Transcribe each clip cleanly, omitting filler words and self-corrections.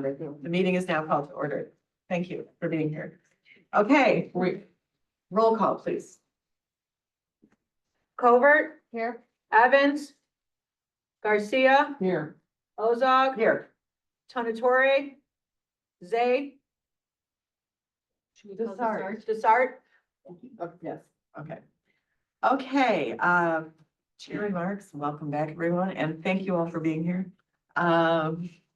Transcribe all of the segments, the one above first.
The meeting is now called to order. Thank you for being here. Okay, roll call, please. Covert, Here. Evans, Garcia, Here. Ozog, Here. Tonatore, Zay, Desart. Yes, okay. Okay, chair remarks, welcome back, everyone, and thank you all for being here.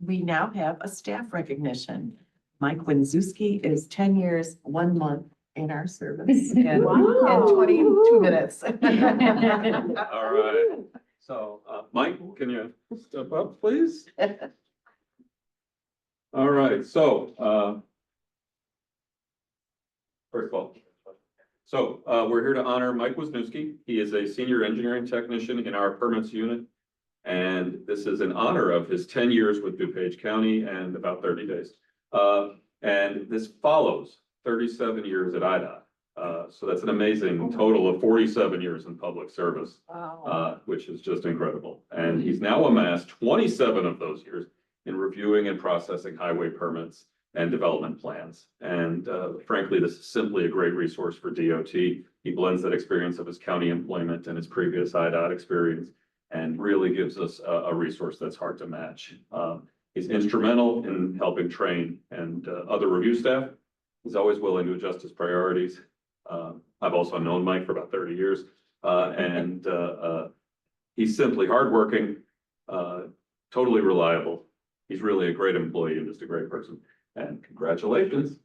We now have a staff recognition. Mike Winzewski is 10 years, 1 month in our service and 22 minutes. All right, so, Mike, can you step up, please? All right, so, first of all, we're here to honor Mike Wisniewski. He is a senior engineering technician in our permits unit. And this is in honor of his 10 years with DuPage County and about 30 days. And this follows 37 years at IDOT. So that's an amazing total of 47 years in public service, which is just incredible. And he's now amassed 27 of those years in reviewing and processing highway permits and development plans. And frankly, this is simply a great resource for DOT. He blends that experience of his county employment and his previous IDOT experience and really gives us a resource that's hard to match. He's instrumental in helping train and other review staff. He's always willing to adjust his priorities. I've also known Mike for about 30 years. And he's simply hardworking, totally reliable. He's really a great employee and just a great person. And congratulations.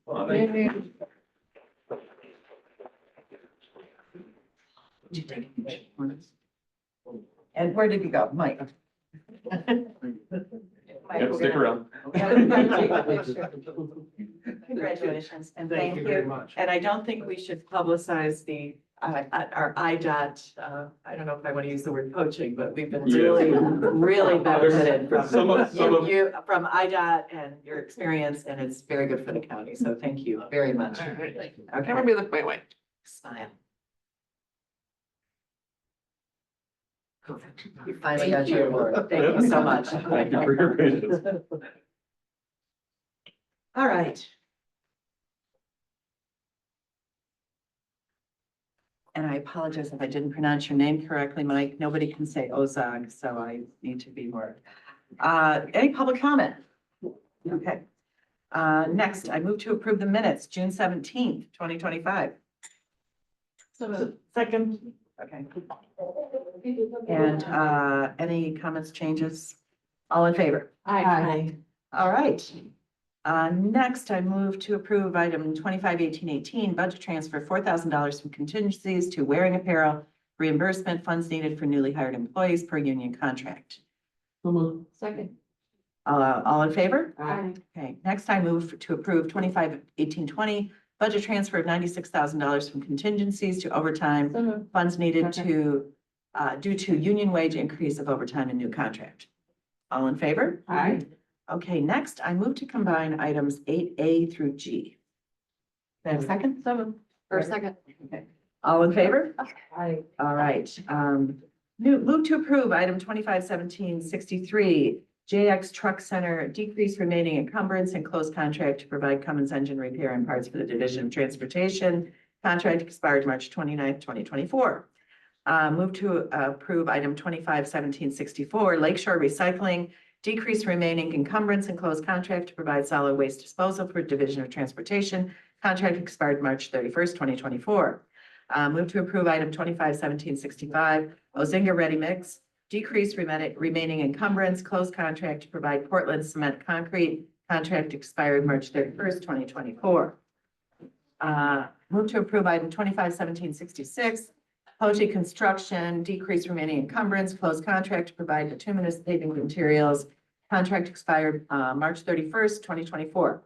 And where did you go, Mike? Yep, stick around. Congratulations and Thank you very much. And I don't think we should publicize the, our IDOT, I don't know if I want to use the word poaching, but we've been really benefited Some of- from IDOT and your experience, and it's very good for the county. So thank you very much. All right, thank you. Okay. Everybody look my way. Smile. You finally got your award. Thank you so much. Thank you for your patience. All right. And I apologize if I didn't pronounce your name correctly, Mike. Nobody can say Ozog, so I need to be more. Any public comment? Okay. Next, I move to approve the minutes, June 17th, 2025. So second. Okay. And any comments, changes? All in favor? Aye. All right. Next, I move to approve item 25-18-18, budget transfer $4,000 from contingencies to wearing apparel, reimbursement funds needed for newly hired employees per union contract. Second. All in favor? Aye. Okay, next I move to approve 25-18-20, budget transfer of $96,000 from contingencies to overtime funds needed to, due to union wage increase of overtime and new contract. All in favor? Aye. Okay, next I move to combine items 8A through G. Can I have a second? Second. Okay. All in favor? Aye. All right. Move to approve item 25-17-63, JX Truck Center, decrease remaining encumbrance and close contract to provide Cummins engine repair and parts for the Division of Transportation. Contract expired March 29th, 2024. Move to approve item 25-17-64, Lakeshore Recycling, decrease remaining encumbrance and close contract to provide solid waste disposal for Division of Transportation. Contract expired March 31st, 2024. Move to approve item 25-17-65, Ozinga Ready Mix, decrease remaining encumbrance, close contract to provide Portland Cement Concrete. Contract expired March 31st, 2024. Move to approve item 25-17-66, Poche Construction, decrease remaining encumbrance, close contract to provide bituminous paving materials. Contract expired March 31st, 2024.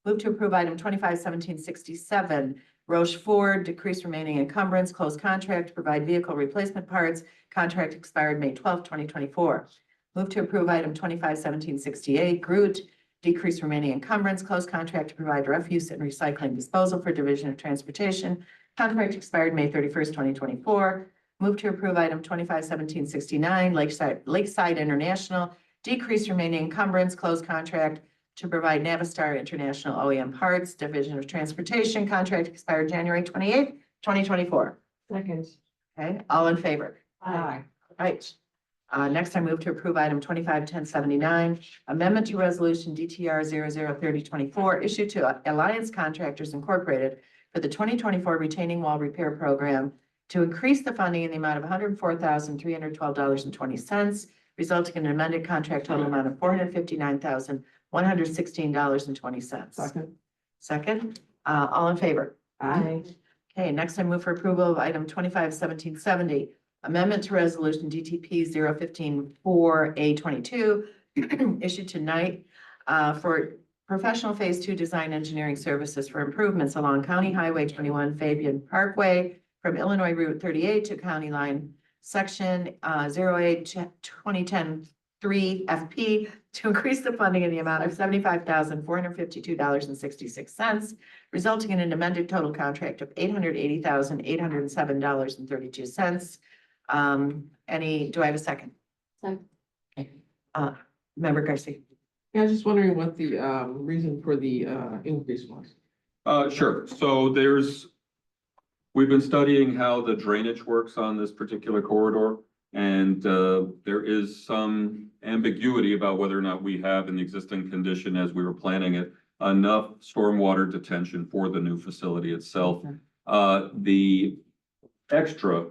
Move to approve item 25-17-67, Roche Ford, decrease remaining encumbrance, close contract to provide vehicle replacement parts. Contract expired May 12th, 2024. Move to approve item 25-17-68, Groot, decrease remaining encumbrance, close contract to provide refuse and recycling disposal for Division of Transportation. Contract expired May 31st, 2024. Move to approve item 25-17-69, Lakeside International, decrease remaining encumbrance, close contract to provide Navistar International OEM Parts, Division of Transportation, contract expired January 28th, 2024. Second. Okay, all in favor? Aye. Right. Next, I move to approve item 25-1079, amendment to resolution DTR 003024, issued to Alliance Contractors Incorporated for the 2024 retaining wall repair program to increase the funding in the amount of $104,312.20, resulting in an amended contract total amount of $459,116.20. Second. Second. All in favor? Aye. Okay, next I move for approval of item 25-1770, amendment to resolution DTP 0154A22, issued tonight for professional phase 2 design engineering services for improvements along County Highway 21 Fabian Parkway from Illinois Route 38 to County Line Section 08-2010-3 FP to increase the funding in the amount of $75,452.66, resulting in an amended total contract of $880,807.32. Do I have a second? Second. Okay. Member Garcia. Yeah, I was just wondering what the reason for the increase was. Sure. So we've been studying how the drainage works on this particular corridor. And there is some ambiguity about whether or not we have in the existing condition as we were planning it, enough stormwater detention for the new facility itself. The extra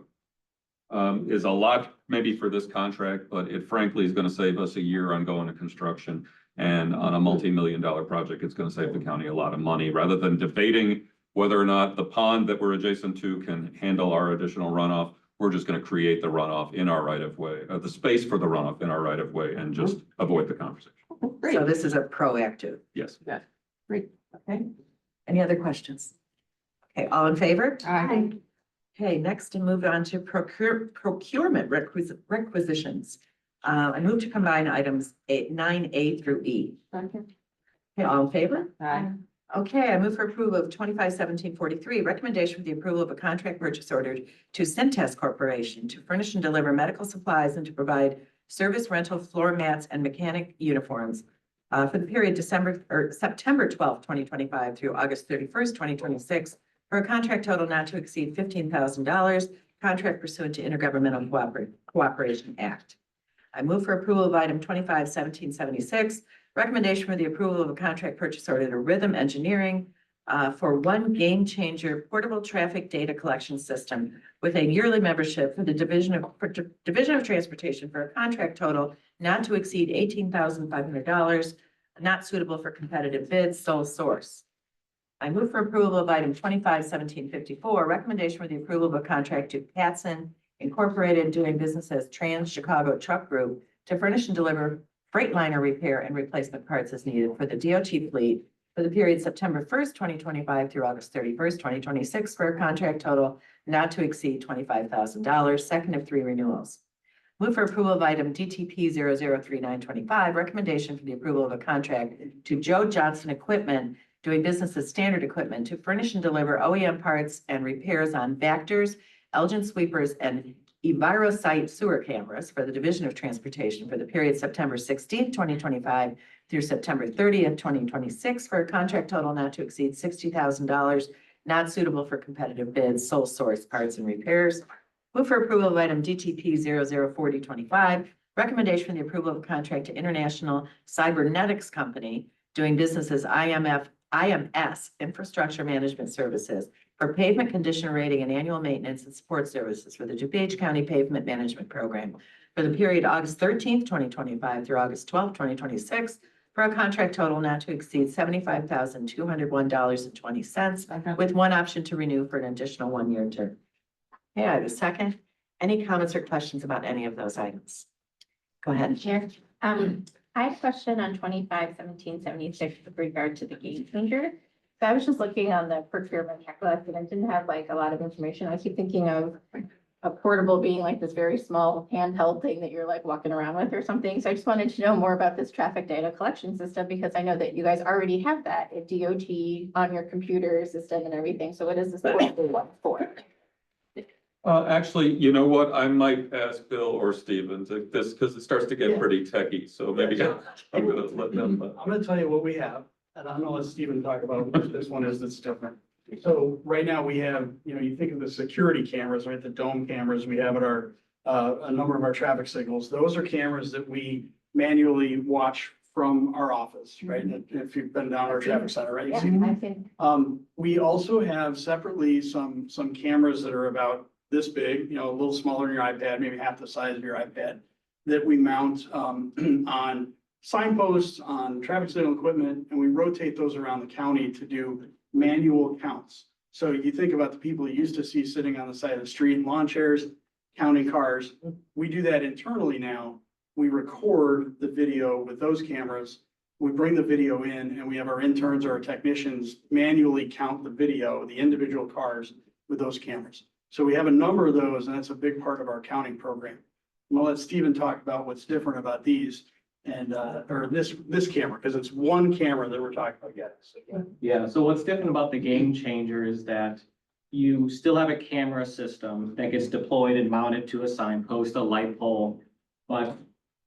is a lot maybe for this contract, but it frankly is going to save us a year on going to construction. And on a multi-million-dollar project, it's going to save the county a lot of money rather than debating whether or not the pond that we're adjacent to can handle our additional runoff. We're just going to create the runoff in our right of way, the space for the runoff in our right of way and just avoid the conversation. Great. So this is a proactive. Yes. Great. Okay. Any other questions? Okay, all in favor? Aye. Okay, next to move on to procurement requisitions. I move to combine items 9A through E. Second. Okay, all in favor? Aye. Okay, I move for approval of 25-1743, recommendation for the approval of a contract purchase order to Centess Corporation to furnish and deliver medical supplies and to provide service rental floor mats and mechanic uniforms for the period September 12th, 2025 through August 31st, 2026 for a contract total not to exceed $15,000, contract pursuant to Intergovernmental Cooperation Act. I move for approval of item 25-1776, recommendation for the approval of a contract purchase order to Rhythm Engineering for one game changer portable traffic data collection system with a yearly membership for the Division of Transportation for a contract total not to exceed $18,500, not suitable for competitive bids, sole source. I move for approval of item 25-1754, recommendation for the approval of a contract to Patson Incorporated doing business as Trans Chicago Truck Group to furnish and deliver Freightliner repair and replacement parts as needed for the DOT fleet for the period September 1st, 2025 through August 31st, 2026 for a contract total not to exceed $25,000, second of 3 renewals. Move for approval of item DTP 003925, recommendation for the approval of a contract to Joe Johnson Equipment doing business as Standard Equipment to furnish and deliver OEM parts and repairs on Vectors, Elgin sweepers, and EnviroSite sewer cameras for the Division of Transportation for the period September 16th, 2025 through September 30th, 2026 for a contract total not to exceed $60,000, not suitable for competitive bids, sole source parts and repairs. Move for approval of item DTP 004025, recommendation for the approval of a contract to International Cybernetics Company doing business as IMS Infrastructure Management Services for pavement condition rating and annual maintenance and support services for the DuPage County Pavement Management Program for the period August 13th, 2025 through August 12th, 2026 for a contract total not to exceed $75,201.20 with one option to renew for an additional 1-year term. Okay, I have a second. Any comments or questions about any of those items? Go ahead. Chair, I had a question on 25-1776 with regard to the game changer. So I was just looking on the procurement checklist and it didn't have like a lot of information. I keep thinking of a portable being like this very small handheld thing that you're like walking around with or something. So I just wanted to know more about this traffic data collection system because I know that you guys already have that at DOT on your computer system and everything. So what is this portable one for? Actually, you know what? I might ask Bill or Steven to this, because it starts to get Yeah. pretty techy, so maybe Yeah. I'm gonna let them. I'm gonna tell you what we have, and I'm gonna let Stephen talk about what this one is that's different. So right now we have, you think of the security cameras, right, the dome cameras we have at our, a number of our traffic signals. Those are cameras that we manually watch from our office, right? If you've been down our traffic center, right? you've Yeah, seen I can, We also have separately some cameras that are about this big, a little smaller than your iPad, maybe half the size of your iPad, that we mount on signposts, on traffic signal equipment, and we rotate those around the county to do manual counts. So you think about the people you used to see sitting on the side of the street in lawn chairs, counting cars. We do that internally now. We record the video with those cameras. We bring the video in and we have our interns or our technicians manually count the video, the individual cars with those cameras. So we have a number of those, and that's a big part of our counting program. I'm gonna let Stephen talk about what's different about these and, or this camera, because it's one camera that we're talking about getting. So, Yeah, so what's different about the game changer is that you still have a camera system that gets deployed and mounted to a signpost, a light pole. But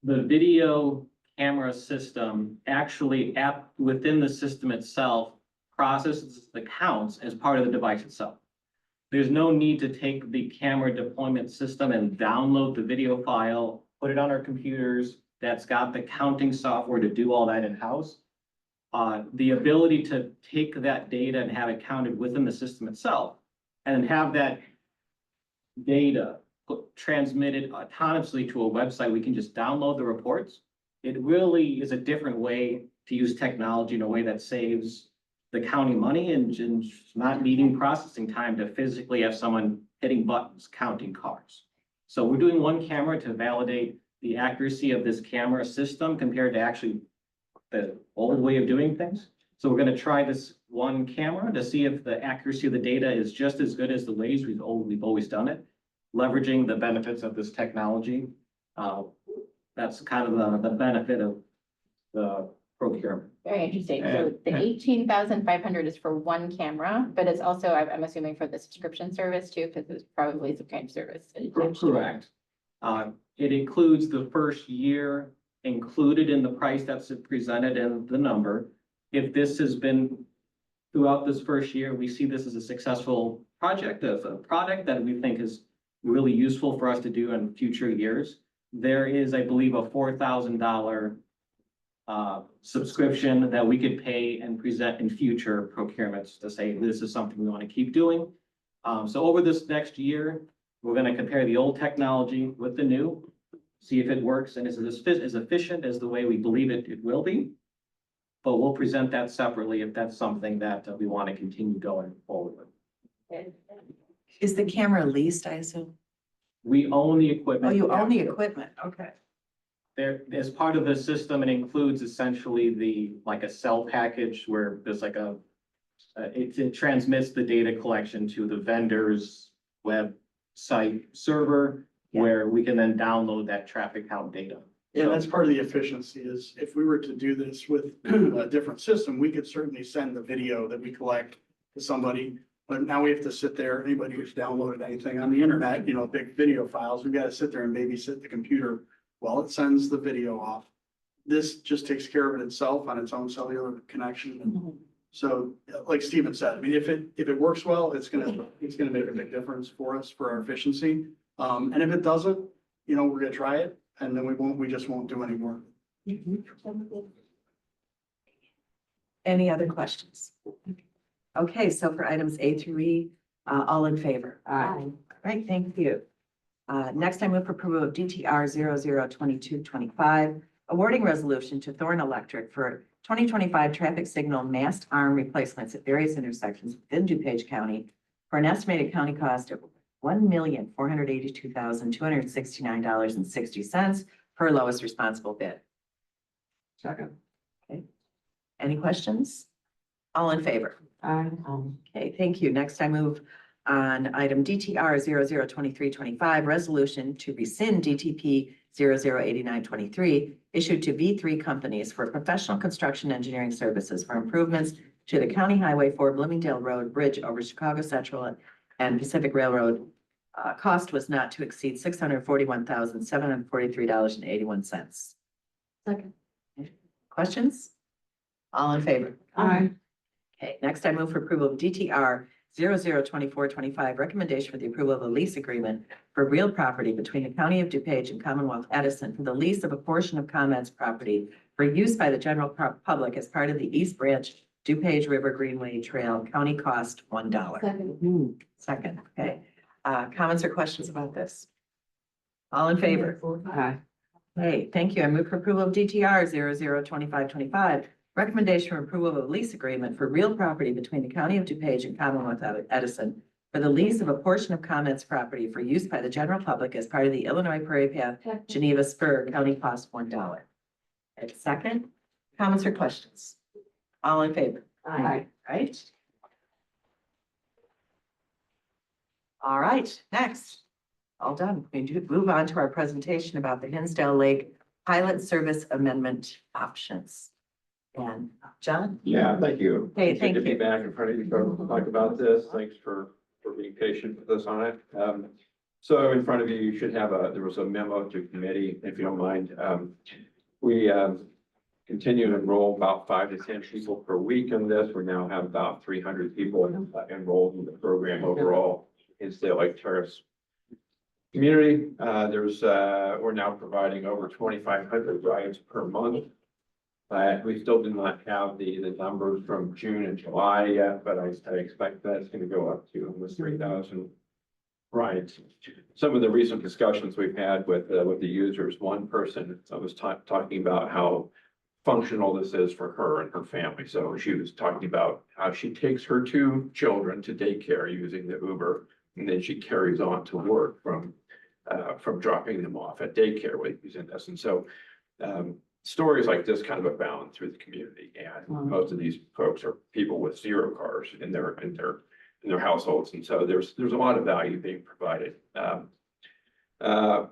the video camera system actually within the system itself processes the counts as part of the device itself. There's no need to take the camera deployment system and download the video file, put it on our computers. That's got the counting software to do all that in-house. The ability to take that data and have it counted within the system itself and have that data transmitted autonomously to a website, we can just download the reports. It really is a different way to use technology in a way that saves the county money and not needing processing time to physically have someone hitting buttons, counting cars. So we're doing one camera to validate the accuracy of this camera system compared to actually the old way of doing things. So we're going to try this one camera to see if the accuracy of the data is just as good as the ways we've always done it, leveraging the benefits of this technology. That's kind of the benefit of the procurement. very interesting. So And- the 18,500 is for one camera, but it's also, I'm assuming for the subscription service too, because it's probably some kind of service. Correct. It includes the first year included in the price that's presented in the number. If this has been throughout this first year, we see this as a successful project, as a product that we think is really useful for us to do in future years. There is, I believe, a $4,000 subscription that we could pay and present in future procurements to say, this is something we want to keep doing. So over this next year, we're going to compare the old technology with the new, see if it works and is as efficient as the way we believe it will be. But we'll present that separately if that's something that we want to continue going forward with. Is the camera leased, I assume? We own the Oh, equipment. you own the equipment, okay. There, as part of the system, it includes essentially like a cell package where there's like it transmits the data collection to the vendor's website server, Yeah. where we can then download that traffic count data. Yeah, that's part of the efficiency is if we were to do this with a different system, we could certainly send the video that we collect to somebody. But now we have to sit there, anybody who's downloaded anything on the internet, big video files, we've got to sit there and babysit the computer while it sends the video off. This just takes care of it itself on its own cellular connection. So like Stephen said, I mean, if it works well, it's gonna make a big difference for us for our efficiency. And if it doesn't, we're gonna try it and then we just won't do any more. Any other questions? Okay, so for items A through E, all in favor? Aye. Right, thank you. Next, I move for approval of DTR 002225, awarding resolution to Thorn Electric for 2025 traffic signal mast arm replacements at various intersections within DuPage County for an estimated county cost of $1,482,269.60 per lowest responsible bid. Second. Any questions? All in favor? Aye. Okay, thank you. Next, I move on item DTR 002325, resolution to rescind DTP 008923 issued to V3 companies for professional construction engineering services for improvements to the County Highway 4 Bloomingdale Road Bridge over Chicago Central and Pacific Railroad cost was not to exceed $641,743.81. Second. Questions? All in favor? Aye. Okay, next I move for approval of DTR 002425, recommendation for the approval of a lease agreement for real property between the County of DuPage and Commonwealth Edison for the lease of a portion of ComEd's property for use by the general public as part of the East Branch DuPage River Greenway Trail, county cost $1. Second. Second, okay. Comments or questions about this? All in favor? Aye. Hey, thank you. I move for approval of DTR 002525, recommendation for approval of a lease agreement for real property between the County of DuPage and Commonwealth Edison for the lease of a portion of ComEd's property for use by the general public as part of the Illinois Prairie Path Geneva Spur, county cost $1. And second, comments or questions? All in favor? Aye. Right? All right, next. All done. We do move on to our presentation about the Hinsdale Lake Pilot Service Amendment options. And John? Yeah, thank you. Hey, It's thank good to you. be back in front of you folks to talk about this. Thanks for being patient with us on it. So in front of you, you should have there was a memo to committee, if you don't mind. We continue to enroll about 5 to 10 people per week in this. We now have about 300 people enrolled in the program overall in Hinsdale Lake Terrace community. We're now providing over 2,500 rides per month. We still do not have the numbers from June and July yet, but I expect that's going to go up to almost 3,000 rides. Some of the recent discussions we've had with the users, one person was talking about how functional this is for her and her family. So she was talking about how she takes her 2 children to daycare using the Uber, and then she carries on to work from dropping them off at daycare with using this. And so stories like this kind of abound through the community, and most of these folks are people with 0 cars in their households, and so there's a lot of value being provided.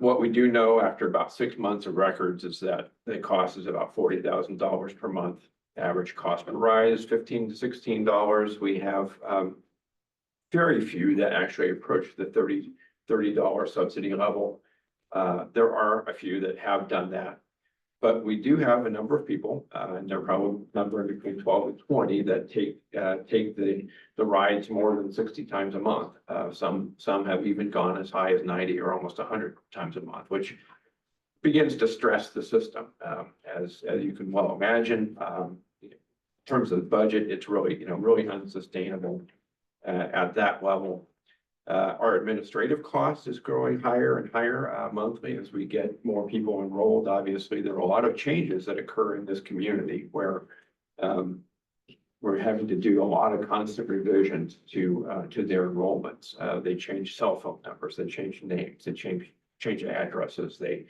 What we do know after about 6 months of records is that the cost is about $40,000 per month. Average cost per ride is $15 to $16. We have very few that actually approach the $30 subsidy level. There are a few that have done that, but we do have a number of people, and they're probably numbering between 12 and 20 that take the rides more than 60 times a month. Some have even gone as high as 90 or almost 100 times a month, which begins to stress the system, as you can well imagine. In terms of the budget, it's really unsustainable at that level. Our administrative cost is growing higher and higher monthly as we get more people enrolled. Obviously, there are a lot of changes that occur in this community where we're having to do a lot of constant revisions to their enrollments. They change cell phone numbers, they change names, they change addresses, they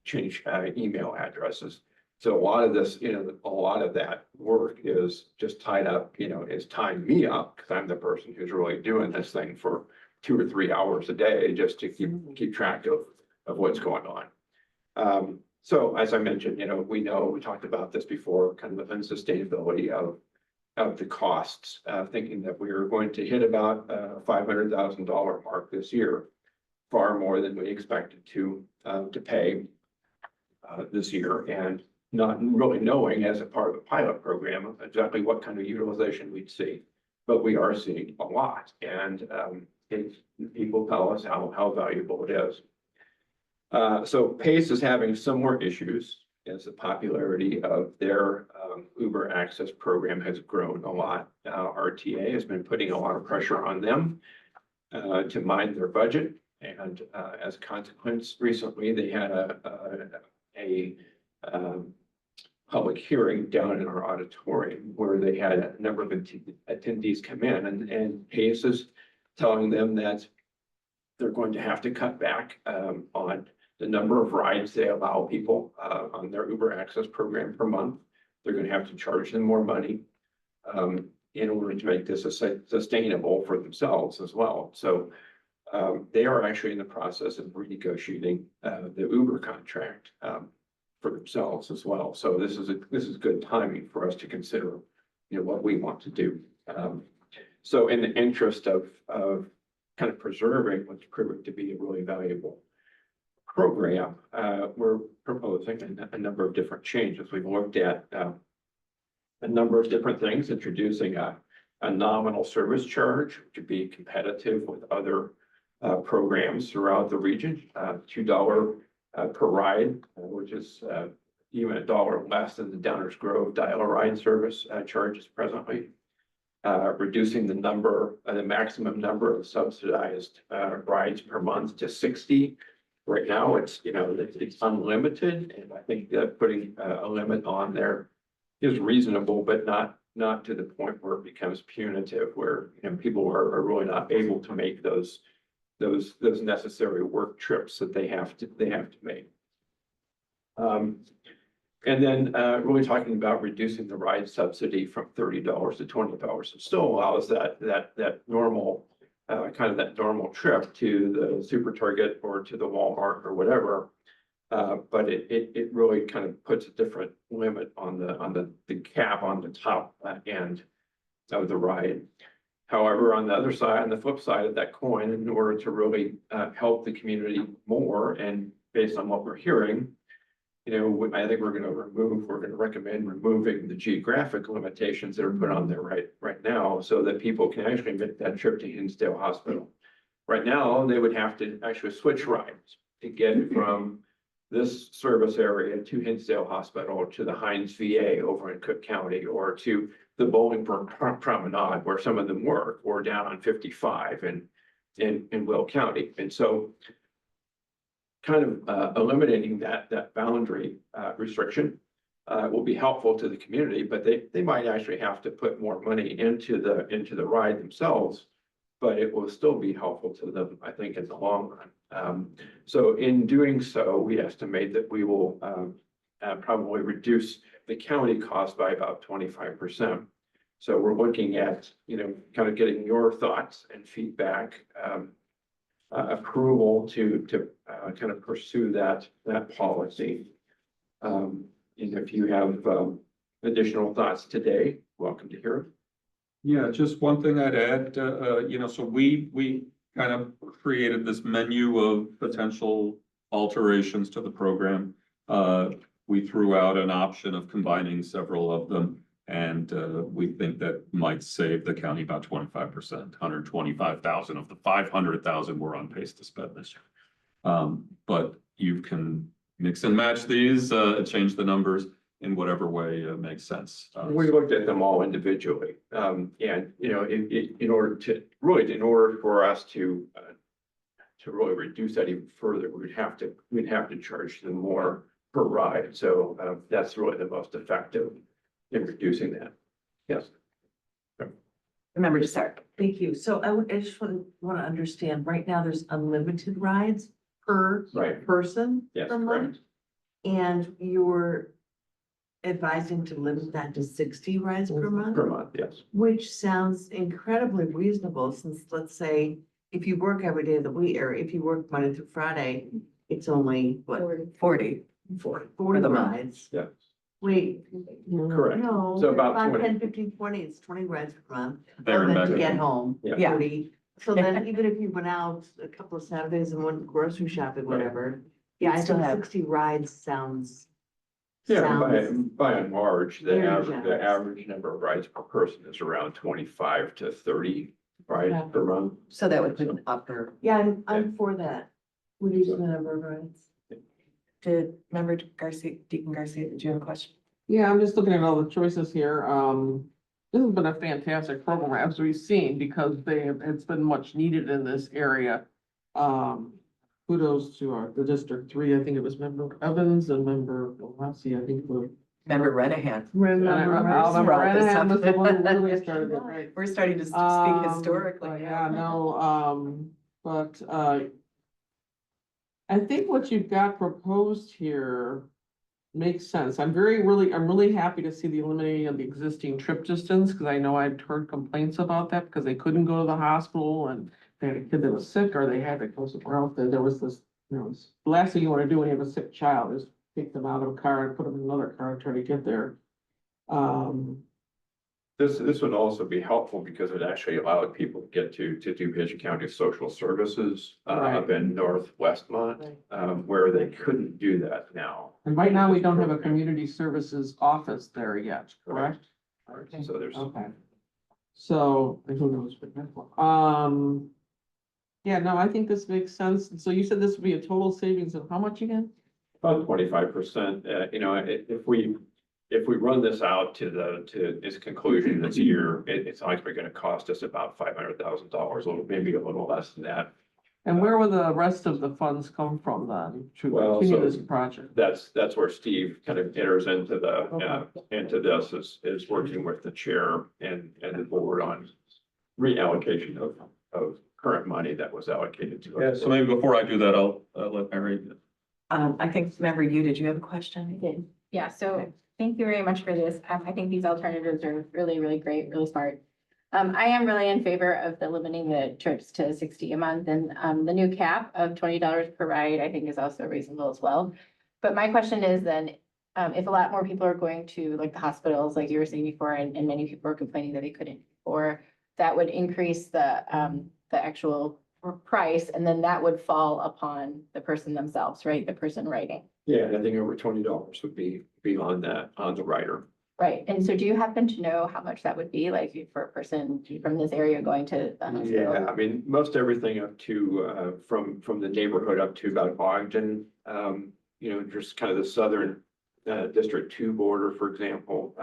change email addresses. So a lot of this, a lot of that work is just tied up, is tying me up because I'm the person who's really doing this thing for 2 or 3 hours a day just to keep track of what's going on. So as I mentioned, we talked about this before, kind of the unsustainability of the costs, thinking that we were going to hit about $500,000 mark this year, far more than we expected to pay this year, and not really knowing as a part of the pilot program exactly what kind of utilization we'd see. But we are seeing a lot, and people tell us how valuable it is. So Pace is having some more issues as the popularity of their Uber Access program has grown a lot. RTA has been putting a lot of pressure on them to mind their budget. And as a consequence, recently they had a public hearing down in our auditorium where they had a number of attendees come in, and Pace is telling them that they're going to have to cut back on the number of rides they allow people on their Uber Access program per month. They're going to have to charge them more money in order to make this sustainable for themselves as well. So they are actually in the process of renegotiating the Uber contract for themselves as well. So this is good timing for us to consider, what we want to do. So in the interest of kind of preserving what's proving to be a really valuable program. We're proposing a number of different changes. We've looked at a number of different things, introducing a nominal service charge to be competitive with other programs throughout the region, $2 per ride, which is even $1 less than the Downers Grove dial-a-ride service charges presently. Reducing the maximum number of subsidized rides per month to 60. Right now, it's unlimited, and I think that putting a limit on there is reasonable, but not to the point where it becomes punitive, where people are really not able to make those necessary work trips that they have to make. And then really talking about reducing the ride subsidy from $30 to $20. It still allows that normal that normal trip to the Super Target or to the Walmart or whatever. But it really kind of puts a different limit on the cap on the top end of the ride. However, on the other side, on the flip side of that coin, in order to really help the community more, and based on what we're hearing, I think we're going to recommend removing the geographic limitations that are put on there right now, so that people can actually make that trip to Hinsdale Hospital. Right now, they would have to actually switch rides to get from this service area to Hinsdale Hospital, to the Hines VA over in Cook County, or to the Bolingbrook Promenade, where some of them work, or down on 55 in Will County. And so kind of eliminating that boundary restriction will be helpful to the community, but they might actually have to put more money into the ride themselves, but it will still be helpful to them, I think, in the long run. So in doing so, we estimate that we will probably reduce the county cost by about 25%. So we're looking at, kind of getting your thoughts and feedback, approval to kind of pursue that policy. And if you have additional thoughts today, welcome to hear it. Yeah, just one thing I'd add, so we kind of created this menu of potential alterations to the program. We threw out an option of combining several of them, and we think that might save the county about 25%, 125,000 of the 500,000 we're on pace to spend this year. But you can mix and match these, change the numbers in whatever way makes sense. We looked at them all individually, and in order for us to really reduce that even further, we'd have to charge them more per ride. So that's really the most effective in reducing that. Yes. Remember to start. Thank you. So I just want to understand, right now, there's unlimited rides per Right. person Yes, per month? And you're advising to limit that to 60 rides per month? Per month, yes. Which sounds incredibly reasonable, since, let's say, if you work every day of the week, or if you work Monday through Friday, it's only, what, 40. 40 the month. rides? Yeah. Wait, Correct. no, So about 5, 20. 10, 15, 20, it's 20 rides per month. There And and then to back. get home, Yeah. 40. So then even if you went out a couple of Saturdays and went grocery shopping, whatever, yeah, I Still think have- 60 rides sounds. Yeah, sounds- by and large, the Very average generous. number of rides per person is around 25 to 30 rides Yeah. per month. So that would put an upper. Yeah, I'm for that, reducing the number of rides. Did, member Garcia, Deacon Garcia, did you have a question? Yeah, I'm just looking at all the choices here. This has been a fantastic program, as we've seen, because it's been much needed in this area. Kudos to the District 3, I think it was Member Evans and Member Lassie, I think. Member Renahan. Remember, Remember, brought this Renahan was the up. one who really started it, right? We're starting to speak historically. But yeah, no, but I think what you've got proposed here makes sense. I'm really happy to see the eliminating of the existing trip distance, because I know I'd heard complaints about that, because they couldn't go to the hospital and they had a kid that was sick, or they had to go somewhere else. There was this, the last thing you want to do when you have a sick child is take them out of a car and put them in another car and try to get there. This would also be helpful because it actually allowed people to get to DuPage County Social Services up in Northwestmont, where they couldn't do that now. And right now, we don't have a community services office there yet, correct? So there's, Okay. So, who knows? Yeah, no, I think this makes sense. So you said this would be a total savings of how much again? about 25%, if we run this out to its conclusion this year, it's likely gonna cost us about $500,000, or maybe a little less than that. And where will the rest of the funds come from then to Well, continue so this project? That's where Steve kind of enters into Okay. into this, is working with the chair and the board on reallocation of current money that was allocated to Yeah, us. so maybe before I do that, I'll let Mary. I think, remember you, did you have a question? I did. Yeah, so thank you very much for this. I think these alternatives are really, really great, really smart. I am really in favor of the limiting the trips to 60 a month, and the new cap of $20 per ride, I think is also reasonable as well. But my question is then, if a lot more people are going to like the hospitals, like you were saying before, and many people are complaining that they couldn't, or that would increase the actual price, and then that would fall upon the person themselves, right? The person riding. Yeah, anything over $20 would be on the rider. Right, and so do you happen to know how much that would be, like for a person from this area going to the hospital? Yeah, I mean, most everything up to, from the neighborhood up to about Ogden, just kind of the southern, District 2 border, for example,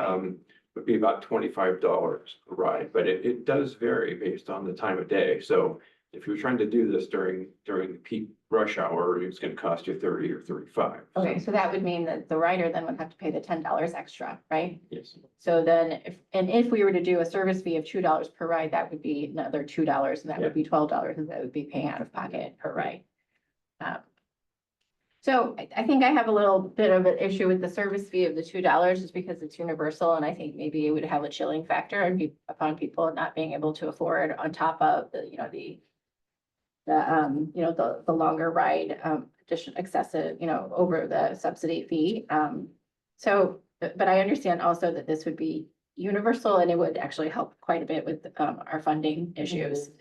would be about $25 a ride, but it does vary based on the time of day. So if you're trying to do this during the peak rush hour, it's gonna cost you 30 or 35. Okay, so that would mean that the rider then would have to pay the $10 extra, right? Yes. So then if we were to do a service fee of $2 per ride, that would be another $2, and that would be $12, and that would be paying out of pocket per ride. So I think I have a little bit of an issue with the service fee of the $2 just because it's universal, and I think maybe it would have a chilling factor upon people not being able to afford on top of the longer ride, addition excessive, over the subsidy fee. But I understand also that this would be universal and it would actually help quite a bit with, our funding issues.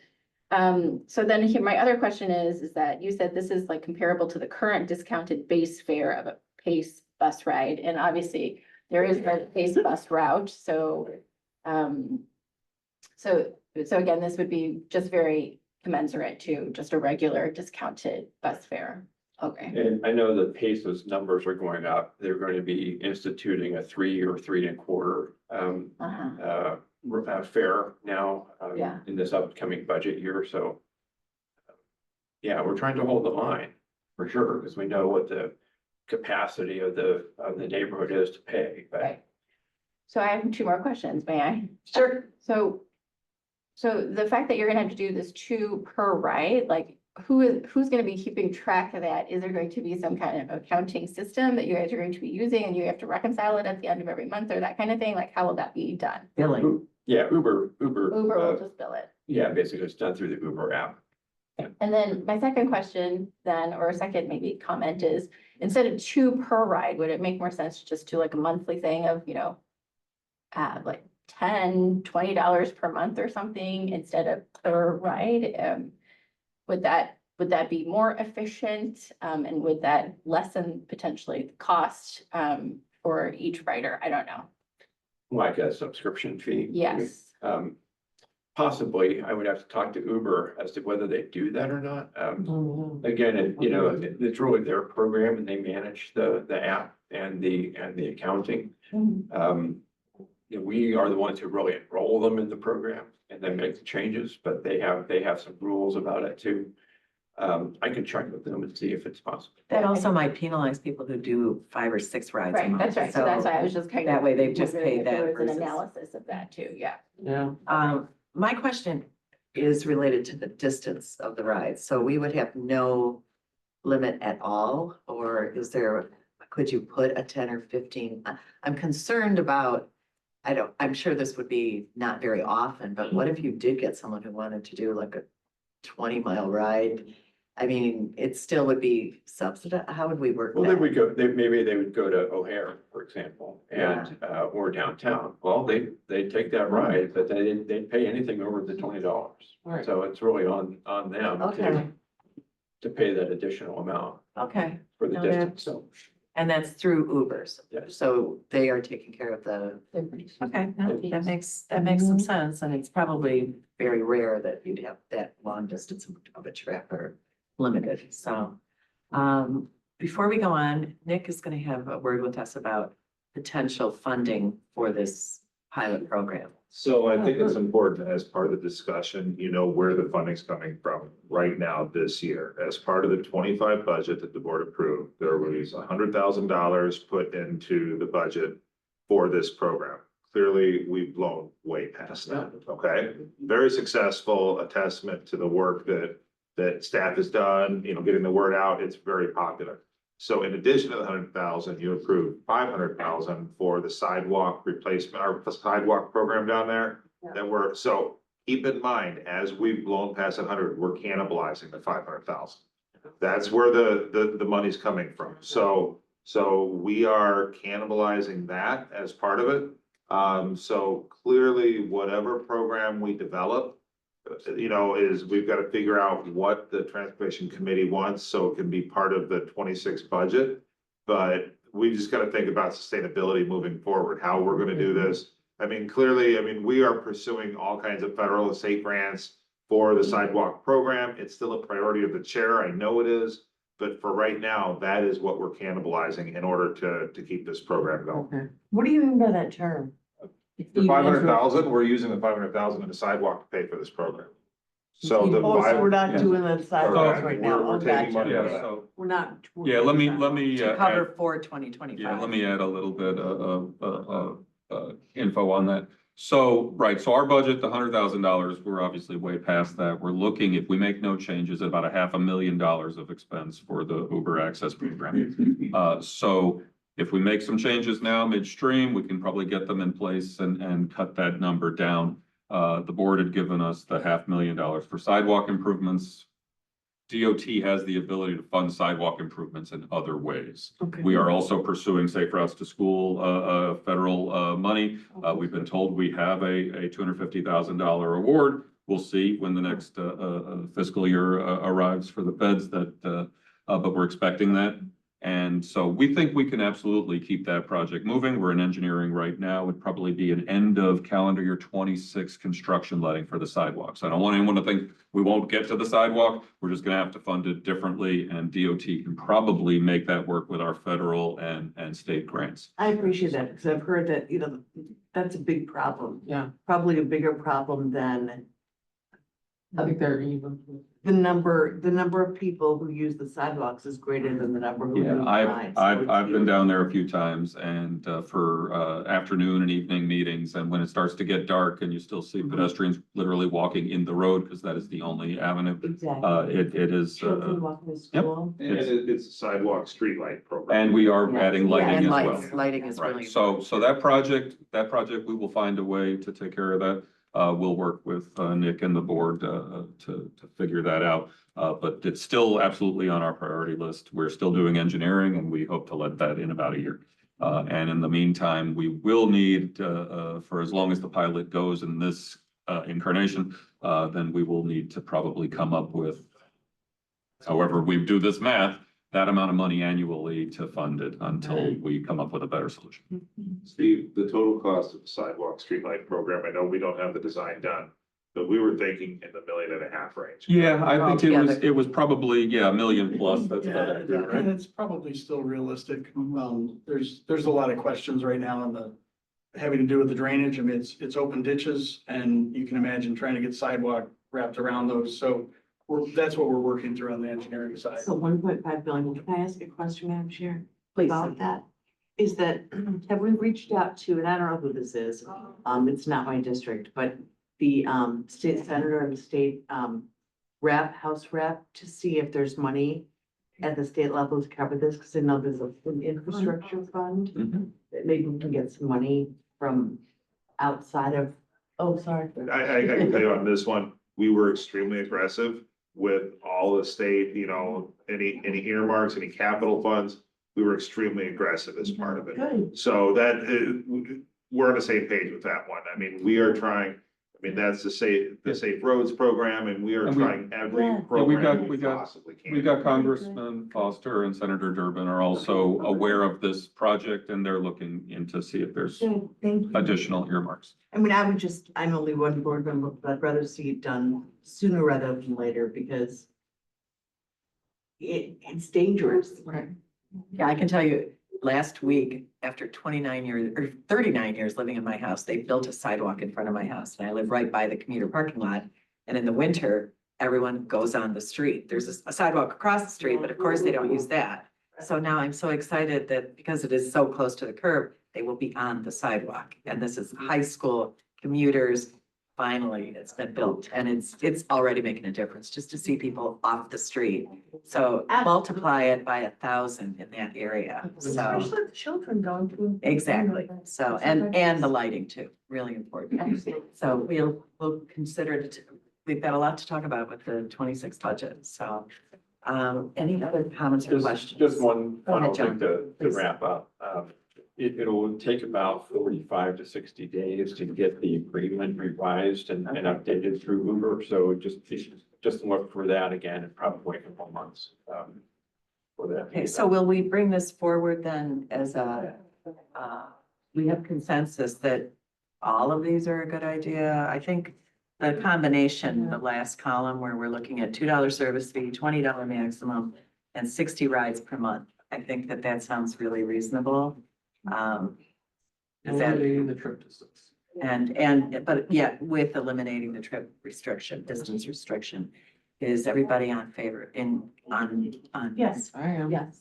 So then here, my other question is that you said this is like comparable to the current discounted base fare of a PACE bus ride, and obviously there is a PACE bus route, so again, this would be just very commensurate to just a regular discounted bus fare. Okay, And I know that PACE's numbers are going up. They're going to be instituting a 3 or 3.25 fare now Yeah. in this upcoming budget year. So yeah, we're trying to hold the line for sure, because we know what the capacity of the neighborhood is to pay. But right. So I have two more questions, may I? Sure. So the fact that you're gonna have to do this 2 per ride, like who's gonna be keeping track of that? Is there going to be some kind of accounting system that you guys are going to be using and you have to reconcile it at the end of every month or that kind of thing? Like, how will that be done? Billing. yeah, Uber, Uber will just bill it. yeah, basically it's done through the Uber app. And then my second question then, or second maybe comment is, instead of 2 per ride, would it make more sense to just do like a monthly thing of, like $10, $20 per month or something instead of per ride? Would that be more efficient? And would that lessen potentially the cost for each rider? I don't know. Like a subscription fee. Yes. Possibly, I would have to talk to Uber as to whether they do that or not. Again, it's really their program and they manage the app and the accounting. We are the ones who really enroll them in the program and then make the changes, but they have some rules about it too. I can check with them and see if it's possible. That also might penalize people who do 5 or 6 rides a Right, month. that's right. So that's why I was just kind of. that way they've just wondering paid if there that was an versus- analysis of that too, yeah. Yeah, My question is related to the distance of the ride. So we would have no limit at all, or could you put a 10 or 15? I'm concerned about, I'm sure this would be not very often, but what if you did get someone who wanted to do like a 20-mile ride I mean, it still would be subsidized. How would we work Well, they that? would go, maybe they would go to O'Hare, for example, and, or downtown. Well, they take that ride, but they pay anything over the $20. Right. So it's really on them Okay, to pay that additional amount okay. for the Now distance, so. And that's through Ubers. Yes. So they are taking care of the, okay, no, that makes some sense. And it's probably very rare that you'd have that long distance of a trip or limited. So before we go on, Nick is going to have a word with us about potential funding for this pilot program. So I think it's important as part of the discussion, you know, where the funding's coming from right now this year. As part of the 25 budget that the board approved, there was $100,000 put into the budget for this program. Clearly, we've blown way past that, okay? Very successful, a testament to the work that staff has done, you know, getting the word out. It's very popular. So in addition to the 100,000, you approved 500,000 for the sidewalk replacement, our sidewalk program down there. So keep in mind, as we've blown past 100, we're cannibalizing the 500,000. That's where the money's coming from. So we are cannibalizing that as part of it. So clearly, whatever program we develop, you know, we've got to figure out what the transportation committee wants, so it can be part of the 26 budget. But we just got to think about sustainability moving forward, how we're going to do this. I mean, clearly, we are pursuing all kinds of federal and state grants for the sidewalk program. It's still a priority of the chair. I know it is. But for right now, that is what we're cannibalizing in order to keep this program going. Okay. What do you mean by that term? The 500,000, we're using the 500,000 in the sidewalk to pay for this program. So the Oh, so we're five, not doing the sidewalks Correct. right now. We're Oh, taking money gotcha. out of that. So, We're not. yeah, let me, To cover add- for 2025. yeah, let me add a little bit of info on that. So, right, so our budget, the $100,000, we're obviously way past that. We're looking, if we make no changes, at about $500,000 of expense for the Uber Access program. So if we make some changes now midstream, we can probably get them in place and cut that number down. The board had given us the $500,000 for sidewalk improvements. DOT has the ability to fund sidewalk improvements in other ways. Okay. We are also pursuing Safe Routes to School, federal, money. We've been told we have a $250,000 award. We'll see when the next, fiscal year, arrives for the feds but we're expecting that. And so we think we can absolutely keep that project moving. We're in engineering right now. Would probably be an end of calendar year 26 construction letting for the sidewalks. I don't want anyone to think we won't get to the sidewalk. We're just gonna have to fund it differently, and DOT can probably make that work with our federal and state grants. I appreciate that, because I've heard that, you know, that's a big problem, Yeah, probably a bigger problem than I think they're even. the number of people who use the sidewalks is greater than the number who Yeah, use the I've, rides. I've been down there a few times and for afternoon and evening meetings. And when it starts to get dark and you still see pedestrians literally walking in the road, because that is the only avenue. Exactly. It is, Children walking to yep. school. and it's a sidewalk streetlight program. and we are Yeah. adding Yeah, lighting And as lights, well. lighting is really. Right, so that project, we will find a way to take care of that. We'll work with Nick and the board to figure that out. But it's still absolutely on our priority list. We're still doing engineering and we hope to let that in about a year. And in the meantime, we will need, for as long as the pilot goes in this incarnation, then we will need to probably come up with, however we do this math, that amount of money annually to fund it until we come up with a better solution. Steve, the total cost of the sidewalk streetlight program, I know we don't have the design done, but we were thinking in the $1.5 million range. Yeah, I think Altogether. it was probably, $1 million plus. That's about Yeah, accurate, right? and it's probably still realistic. There's a lot of questions right now on the having to do with the drainage. I mean, it's open ditches and you can imagine trying to get sidewalk wrapped around those. So that's what we're working through on the engineering side. So 1.5 billion, can I ask a question, Madam Chair? Please. About that, is that, have we reached out to, and I don't know who this is, it's not my district, but the, state senator and the state, House rep, to see if there's money at the state level to cover this, because I know there's an infrastructure fund, Mhm. that maybe we can get some money from outside of, oh, sorry. I can tell you on this one, we were extremely aggressive with all the state, you know, any earmarks, any capital funds. We were extremely aggressive as part of it. Good. So that, we're on the same page with that one. I mean, we are trying, I mean, that's the Safe Roads program, and we are And we- trying every Yeah. program we we got- possibly can. We've got Congressman Foster and Senator Durbin are also aware of this project, and they're looking into see if there's Good, thank you. additional earmarks. I mean, I'm only one board member, but I'd rather see it done sooner rather than later because it's dangerous. Right. Yeah, I can tell you, last week, after 29 years or 39 years living in my house, they built a sidewalk in front of my house and I live right by the commuter parking lot. And in the winter, everyone goes on the street. There's a sidewalk across the street, but of course they don't use that. So now I'm so excited that because it is so close to the curb, they will be on the sidewalk. And this is high school commuters. Finally, it's been built and it's already making a difference just to see people off the street. So multiply it by 1,000 in that area. So Especially the children going to. exactly. So, and the lighting too, really important. So we'll consider it. We've got a lot to talk about with the 26 budget. So, any other comments or questions? Just one Go ahead, final thing to Please. wrap up. It'll take about 45 to 60 days to get the agreement revised and updated through Uber. So just look for that again, and probably a couple months. For that. Okay, so will we bring this forward then as a, we have consensus that all of these are a good idea? I think the combination, the last column where we're looking at $2 service fee, $20 maximum, and 60 rides per month. I think that sounds really reasonable. Is that, Eliminating the trip distance. but yeah, with eliminating the trip restriction, distance restriction. Is everybody on favor on? Yes, I am. yes.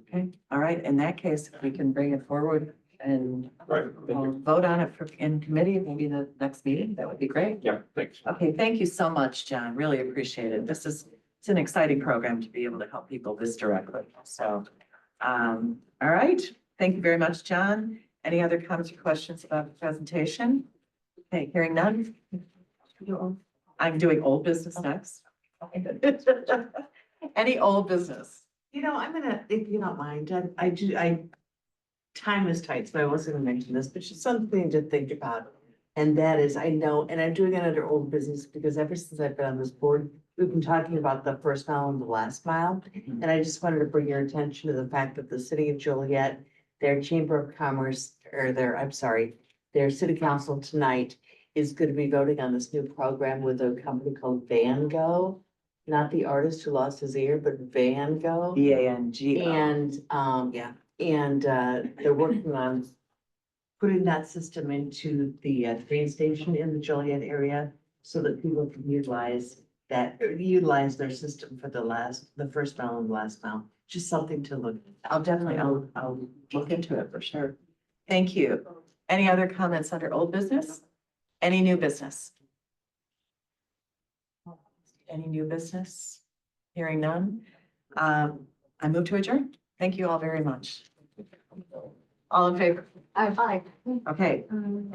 Okay, all right, in that case, if we can bring it forward and Right, thank you. vote on it in committee, maybe the next meeting, that would be great. Yeah, thanks. Okay, thank you so much, John, really appreciate it. It's an exciting program to be able to help people this directly, so. All right, thank you very much, John. Any other comments or questions about the presentation? Okay, hearing none. I'm doing old business next. Any old business? You know, I'm gonna, if you don't mind, time is tight, so I wasn't gonna mention this, but just something to think about. And that is, I know, and I'm doing it under old business because ever since I've been on this board, we've been talking about the first mile and the last mile. And I just wanted to bring your attention to the fact that the city of Joliet, their Chamber of Commerce, or their city council tonight is gonna be voting on this new program with a company called Van Gogh. Not the artist who lost his ear, but Van Gogh. BANGO. And, Yeah. and, they're working on putting that system into the train station in the Joliet area so that people can utilize their system for the first mile and the last mile. Just something to look. I'll look into it for sure. Thank you. Any other comments under old business? Any new business? Any new business? Hearing none. I move to adjourn. Thank you all very much. All in favor? Aye. Okay, and